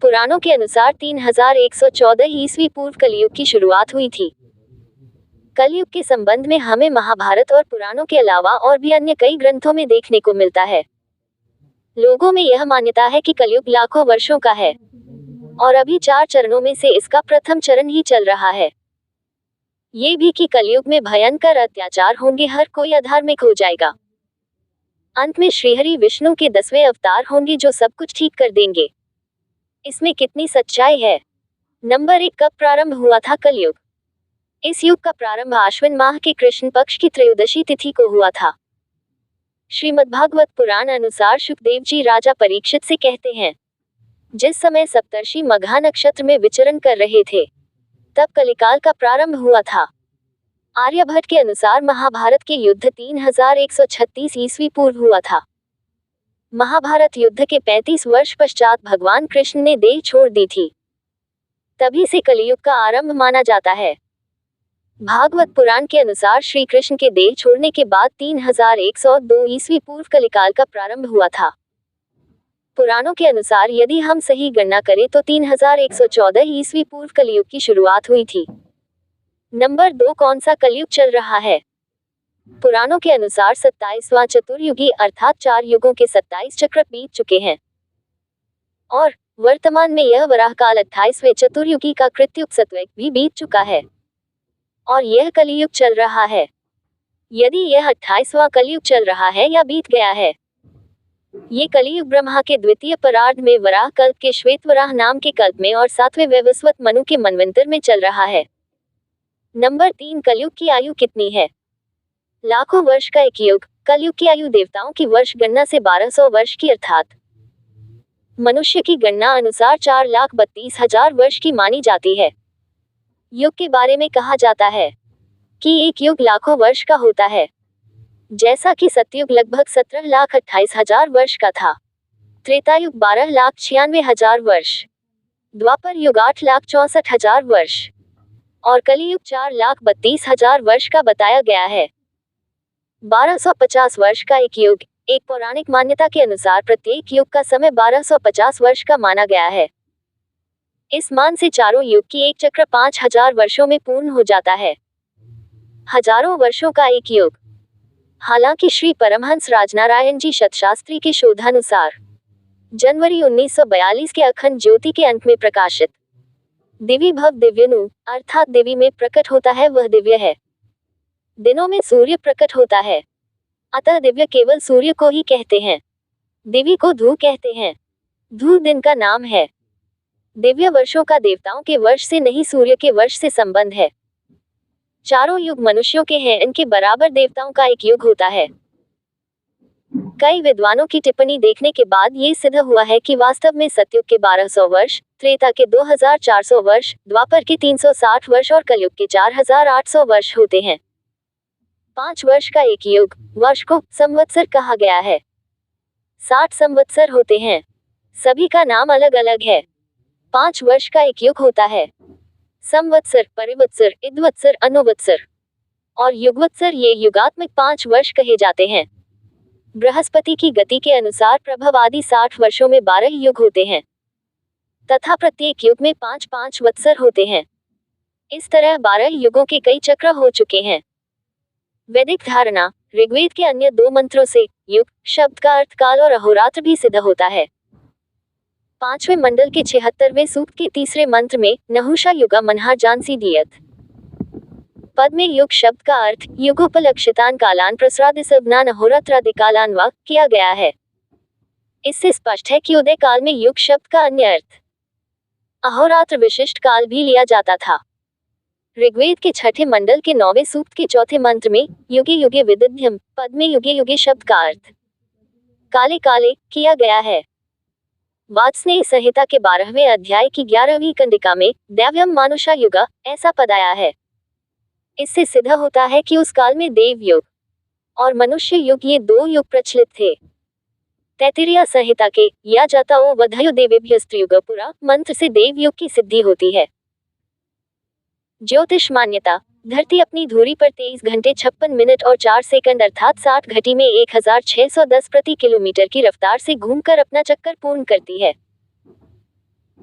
पुराणों के अनुसार 3114 ईस्वी पूर्व कलयुग की शुरुआत हुई थी। कलयुग के संबंध में हमें महाभारत और पुराणों के अलावा और भी अन्य कई ग्रंथों में देखने को मिलता है। लोगों में यह मान्यता है कि कलयुग लाखों वर्षों का है और अभी 4 चरणों में से इसका प्रथम चरण ही चल रहा है। ये भी कि कलयुग में भयंकर अत्याचार होंगे, हर कोई अधार्मिक हो जाएगा। अंत में श्रीहरि विष्णु के 10वें अवतार होंगे जो सब कुछ ठीक कर देंगे। इसमें कितनी सच्चाई है? नंबर 1, कब प्रारंभ हुआ था कलयुग? इस युग का प्रारंभ आश्विन माह के कृष्ण पक्ष की त्रयोदशी तिथि को हुआ था। श्रीमद्भागवत पुराण अनुसार सुखदेव जी राजा परीक्षित से कहते हैं, जिस समय सप्तर्षि मघा नक्षत्र में विचरण कर रहे थे, तब कलिकाल का प्रारंभ हुआ था। आर्यभट्ट के अनुसार महाभारत के युद्ध 3136 ईस्वी पूर्व हुआ था। महाभारत युद्ध के 35 वर्ष पश्चात भगवान कृष्ण ने देह छोड़ दी थी। तभी से कलियुग का आरंभ माना जाता है। भागवत पुराण के अनुसार श्री कृष्ण के देह छोड़ने के बाद 3102 ईस्वी पूर्व कलिकाल का प्रारंभ हुआ था। पुराणों के अनुसार यदि हम सही गणना करें तो 3114 ईस्वी पूर्व कलयुग की शुरुआत हुई थी। नंबर 2, कौन सा कलयुग चल रहा है? पुराणों के अनुसार 27वां चतुर्युगी अर्थात 4 युगों के 27 चक्र बीत चुके हैं और वर्तमान में यह वराहकाल 28वें चतुर्युगी का कृतयुग सतयुग भी बीत चुका है और यह कलियुग चल रहा है। यदि यह 28वां कलयुग चल रहा है या बीत गया है, ये कलियुग ब्रह्मा के द्वितीय परार्ध में वराह कल्प के श्वेतवराह नाम के कल्प में और 7वें वैवस्वत मनु के मनवंतर में चल रहा है। नंबर 3, कलयुग की आयु कितनी है? लाखों वर्ष का एक युग। कलयुग की आयु देवताओं की वर्ष गणना से 1200 वर्ष की अर्थात मनुष्य की गणना अनुसार 4,32,000 वर्ष की मानी जाती है। युग के बारे में कहा जाता है कि एक युग लाखों वर्ष का होता है। जैसा कि सतयुग लगभग 17,28,000 वर्ष का था, त्रेतायुग 12,96,000 वर्ष, द्वापर युग 8,64,000 वर्ष और कलियुग 4,32,000 वर्ष का बताया गया है। 1250 वर्ष का एक युग। एक पौराणिक मान्यता के अनुसार प्रत्येक युग का समय 1250 वर्ष का माना गया है। इस मान से चारों युग की एक चक्र 5000 वर्षों में पूर्ण हो जाता है। हजारों वर्षों का एक युग। हालांकि श्री परमहंस राजनारायण जी शतशास्त्री के शोधानुसार जनवरी 1942 के अखंड ज्योति के अंक में प्रकाशित दिवि भव दिव्यनु अर्थात दिवि में प्रकट होता है वह दिव्य है। दिनों में सूर्य प्रकट होता है, अतः दिव्य केवल सूर्य को ही कहते हैं। दिवि को धू कहते हैं। धू दिन का नाम है। दिव्य वर्षों का देवताओं के वर्ष से नहीं सूर्य के वर्ष से संबंध है। चारों युग मनुष्यों के हैं, इनके बराबर देवताओं का एक युग होता है। कई विद्वानों की टिप्पणी देखने के बाद ये सिद्ध हुआ है कि वास्तव में सतयुग के 1200 वर्ष, त्रेता के 2400 वर्ष, द्वापर के 360 वर्ष और कलयुग के 4800 वर्ष होते हैं। 5 वर्ष का एक युग। वर्ष को संवत्सर कहा गया है। 60 संवत्सर होते हैं, सभी का नाम अलग अलग है। 5 वर्ष का एक युग होता है। संवत्सर, परिवत्सर, इद्वत्सर, अनुवत्सर और युगवत्सर ये युगात्मक 5 वर्ष कहे जाते हैं। बृहस्पति की गति के अनुसार प्रभव आदि 60 वर्षों में 12 युग होते हैं तथा प्रत्येक युग में 5-5 वत्सर होते हैं। इस तरह 12 युगों के कई चक्र हो चुके हैं। वैदिक धारणा ऋग्वेद के अन्य 2 मंत्रों से युग शब्द का अर्थ काल और अहोरात्र भी सिद्ध होता है। 5वें मंडल के 76वें सूक्त के 3रे मंत्र में नहुषा युगा मनहा जानसी दियत पद में युग शब्द का अर्थ युगोपलक्षितान कालान प्रसरादिसब्नान अहोरात्रादि कालान वा किया गया है। इससे स्पष्ट है कि उदय काल में युग शब्द का अन्य अर्थ अहोरात्र विशिष्ट काल भी लिया जाता था। ऋग्वेद के 6ठे मंडल के 9वें सूक्त के 4थे मंत्र में युगे युगे विदिध्यम पद में युगे युगे शब्द का अर्थ काले काले किया गया है। वात्स्नेय संहिता के 12वें अध्याय की 11वीं कंडिका में दैव्यम मानुषा युगा ऐसा पद आया है। इससे सिद्ध होता है कि उस काल में देव युग और मनुष्य युग ये 2 युग प्रचलित थे। तैत्तिरीय संहिता के या जाता ओ वधयो देवेभ्यस्त्रियुगपुरा मंत्र से देव युग की सिद्धि होती है। ज्योतिष मान्यता धरती अपनी धुरी पर 23 घंटे 56 मिनट और 4 सेकंड अर्थात 60 घटी में 1610 प्रति किलोमीटर की रफ्तार से घूमकर अपना चक्कर पूर्ण करती है।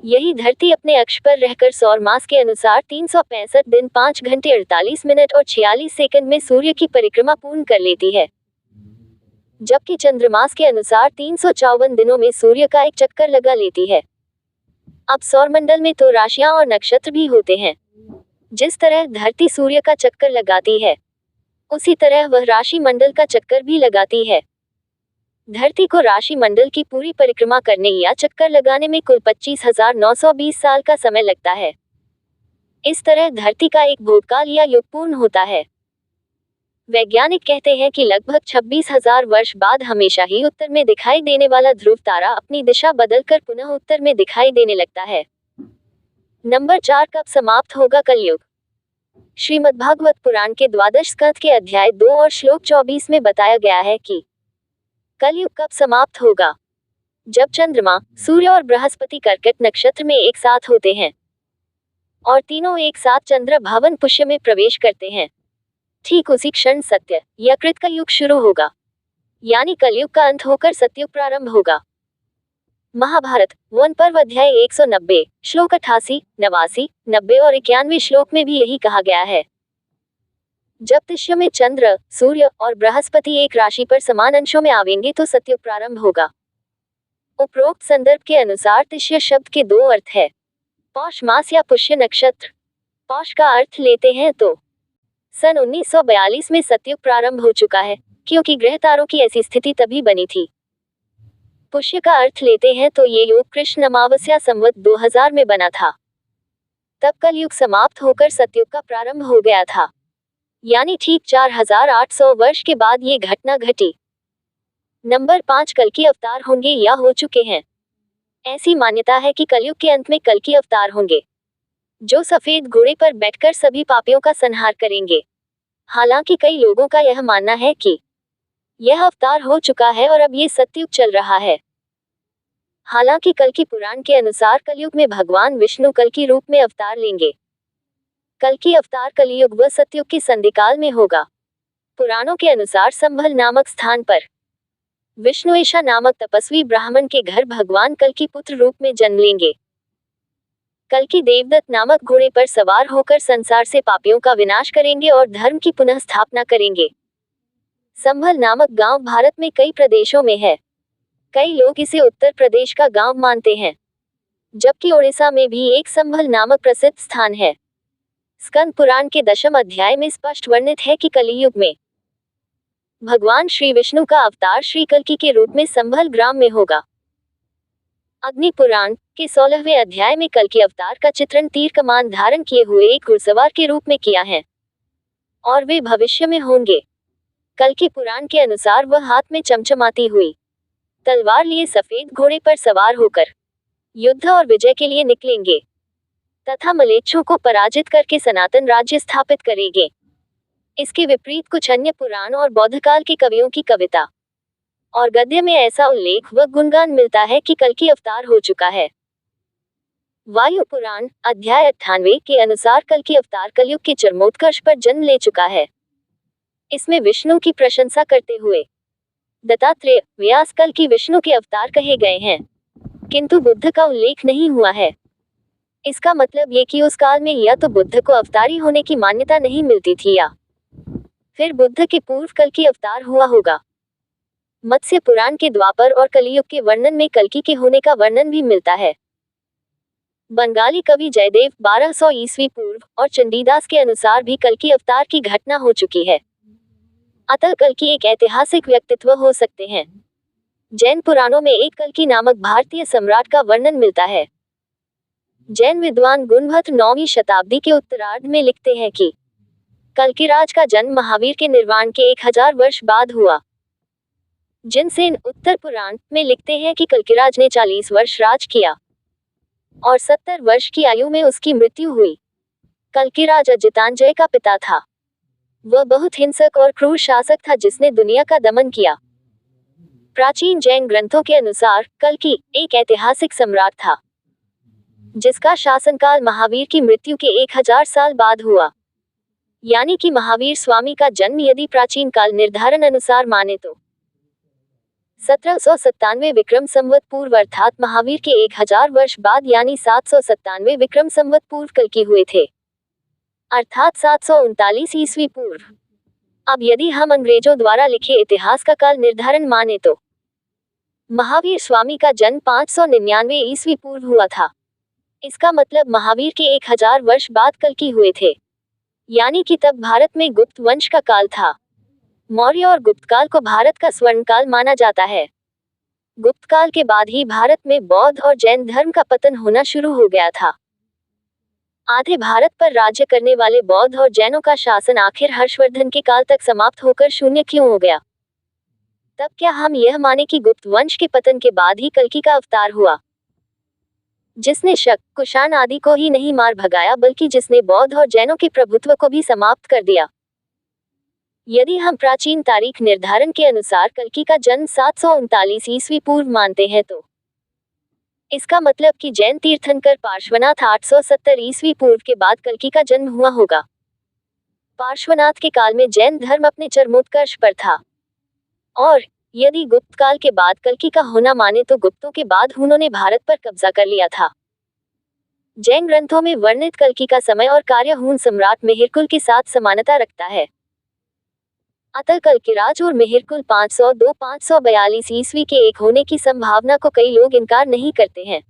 यही धरती अपने अक्ष पर रहकर सौर मास के अनुसार 365 दिन 5 घंटे 48 मिनट और 46 सेकंड में सूर्य की परिक्रमा पूर्ण कर लेती है, जबकि चंद्रमास के अनुसार 354 दिनों में सूर्य का एक चक्कर लगा लेती है। अब सौरमंडल में तो राशियां और नक्षत्र भी होते हैं। जिस तरह धरती सूर्य का चक्कर लगाती है, उसी तरह वह राशि मंडल का चक्कर भी लगाती है। धरती को राशि मंडल की पूरी परिक्रमा करने या चक्कर लगाने में कुल 25,920 साल का समय लगता है। इस तरह धरती का एक भूतकाल या युग पूर्ण होता है। वैज्ञानिक कहते हैं कि लगभग 26,000 वर्ष बाद हमेशा ही उत्तर में दिखाई देने वाला ध्रुव तारा अपनी दिशा बदलकर पुनः उत्तर में दिखाई देने लगता है। नंबर 4, कब समाप्त होगा कलयुग? श्रीमद्भागवत पुराण के द्वादश स्कंद के अध्याय 2 और श्लोक 24 में बताया गया है कि कलयुग कब समाप्त होगा? जब चंद्रमा, सूर्य और बृहस्पति कर्कट नक्षत्र में एक साथ होते हैं और तीनों एक साथ चंद्र भवन पुष्य में प्रवेश करते हैं, ठीक उसी क्षण सत्य या कृत का युग शुरू होगा, यानी कलयुग का अंत होकर सतयुग प्रारंभ होगा। महाभारत वन पर्व अध्याय 190 श्लोक 88, 89, 90 और 91 श्लोक में भी यही कहा गया है। जब तिष्य में चंद्र, सूर्य और बृहस्पति एक राशि पर समान अंशों में आवेंगे तो सतयुग प्रारंभ होगा। उपरोक्त संदर्भ के अनुसार तिष्य शब्द के दो अर्थ है, पौष मास या पुष्य नक्षत्र। पौष का अर्थ लेते हैं तो सन 1942 में सतयुग प्रारंभ हो चुका है, क्योंकि ग्रह तारों की ऐसी स्थिति तभी बनी थी। पुष्य का अर्थ लेते हैं तो ये योग कृष्ण अमावस्या संवत 2000 में बना था। तब कलयुग समाप्त होकर सतयुग का प्रारंभ हो गया था, यानी ठीक 4800 वर्ष के बाद ये घटना घटी। नंबर 5, कल्कि अवतार होंगे या हो चुके हैं? ऐसी मान्यता है कि कलयुग के अंत में कल्कि अवतार होंगे, जो सफेद घोड़े पर बैठकर सभी पापियों का संहार करेंगे। हालांकि कई लोगों का यह मानना है कि यह अवतार हो चुका है और अब ये सतयुग चल रहा है। हालांकि कल्कि पुराण के अनुसार कलयुग में भगवान विष्णु कल्कि रूप में अवतार लेंगे। कल्कि अवतार कलियुग व सतयुग के संधिकाल में होगा। पुराणों के अनुसार संभल नामक स्थान पर विष्णुएशा नामक तपस्वी ब्राह्मण के घर भगवान कल्कि पुत्र रूप में जन्म लेंगे। कल्कि देवदत्त नामक घोड़े पर सवार होकर संसार से पापियों का विनाश करेंगे और धर्म की पुनः स्थापना करेंगे। संभल नामक गांव भारत में कई प्रदेशों में है। कई लोग इसे उत्तर प्रदेश का गांव मानते हैं, जबकि ओडिशा में भी एक संभल नामक प्रसिद्ध स्थान है। स्कंद पुराण के 10वें अध्याय में स्पष्ट वर्णित है कि कलियुग में भगवान श्री विष्णु का अवतार श्री कल्कि के रूप में संभल ग्राम में होगा। अग्नि पुराण के 16वें अध्याय में कल्कि अवतार का चित्रण तीर कमान धारण किए हुए एक घुड़सवार के रूप में किया है और वे भविष्य में होंगे। कल्कि पुराण के अनुसार वह हाथ में चमचमाती हुई तलवार लिए सफेद घोड़े पर सवार होकर युद्ध और विजय के लिए निकलेंगे तथा मलेच्छों को पराजित करके सनातन राज्य स्थापित करेंगे। इसके विपरीत कुछ अन्य पुराण और बौद्धकाल के कवियों की कविता और गद्य में ऐसा उल्लेख व गुणगान मिलता है कि कल्कि अवतार हो चुका है। वायु पुराण अध्याय 98 के अनुसार कल्कि अवतार कलयुग के चरमोत्कर्ष पर जन्म ले चुका है। इसमें विष्णु की प्रशंसा करते हुए दत्तात्रेय, व्यास कल्कि विष्णु के अवतार कहे गए हैं, किंतु बुद्ध का उल्लेख नहीं हुआ है। इसका मतलब ये कि उस काल में या तो बुद्ध को अवतारी होने की मान्यता नहीं मिलती थी या फिर बुद्ध के पूर्व कल्कि अवतार हुआ होगा। मत्स्य पुराण के द्वापर और कलियुग के वर्णन में कल्कि के होने का वर्णन भी मिलता है। बंगाली कवि जयदेव 1200 ईस्वी पूर्व और चंडीदास के अनुसार भी कल्कि अवतार की घटना हो चुकी है। अतः कल्कि एक ऐतिहासिक व्यक्तित्व हो सकते हैं। जैन पुराणों में एक कल्कि नामक भारतीय सम्राट का वर्णन मिलता है। जैन विद्वान गुणभद्र 9वीं शताब्दी के उत्तरार्ध में लिखते हैं कि कल्किराज का जन्म महावीर के निर्वाण के 1000 वर्ष बाद हुआ। जिनसेन उत्तर पुराण में लिखते हैं कि कल्किराज ने 40 वर्ष राज किया और 70 वर्ष की आयु में उसकी मृत्यु हुई। कल्किराज अजितांजय का पिता था। वह बहुत हिंसक और क्रूर शासक था जिसने दुनिया का दमन किया। प्राचीन जैन ग्रंथों के अनुसार कल्कि एक ऐतिहासिक सम्राट था जिसका शासनकाल महावीर की मृत्यु के 1000 साल बाद हुआ। यानी कि महावीर स्वामी का जन्म यदि प्राचीन काल निर्धारण अनुसार माने तो 1797 विक्रम संवत पूर्व अर्थात महावीर के 1000 वर्ष बाद यानी 797 विक्रम संवत पूर्व कल्कि हुए थे, अर्थात 739 ईस्वी पूर्व। अब यदि हम अंग्रेजों द्वारा लिखे इतिहास का काल निर्धारण माने तो महावीर स्वामी का जन्म 599 ईस्वी पूर्व हुआ था। इसका मतलब महावीर के 1000 वर्ष बाद कल्कि हुए थे, यानी कि तब भारत में गुप्त वंश का काल था। मौर्य और गुप्त काल को भारत का स्वर्ण काल माना जाता है। गुप्त काल के बाद ही भारत में बौद्ध और जैन धर्म का पतन होना शुरू हो गया था। आधे भारत पर राज्य करने वाले बौद्ध और जैनों का शासन आखिर हर्षवर्धन के काल तक समाप्त होकर शून्य क्यों हो गया? तब क्या हम यह माने कि गुप्त वंश के पतन के बाद ही कल्कि का अवतार हुआ, जिसने शक, कुषाण आदि को ही नहीं मार भगाया बल्कि जिसने बौद्ध और जैनों के प्रभुत्व को भी समाप्त कर दिया? यदि हम प्राचीन तारीख निर्धारण के अनुसार कल्कि का जन्म 739 ईस्वी पूर्व मानते हैं तो इसका मतलब कि जैन तीर्थंकर पार्श्वनाथ 870 ईस्वी पूर्व के बाद कल्कि का जन्म हुआ होगा। पार्श्वनाथ के काल में जैन धर्म अपने चरमोत्कर्ष पर था, और यदि गुप्त काल के बाद कल्कि का होना माने तो गुप्तों के बाद हुनों ने भारत पर कब्जा कर लिया था। जैन ग्रंथों में वर्णित कल्कि का समय और कार्य हून सम्राट मिहिरकुल के साथ समानता रखता है। अतः कल्किराज और मिहिरकुल 502-542 ईस्वी के एक होने की संभावना को कई लोग इनकार नहीं करते हैं।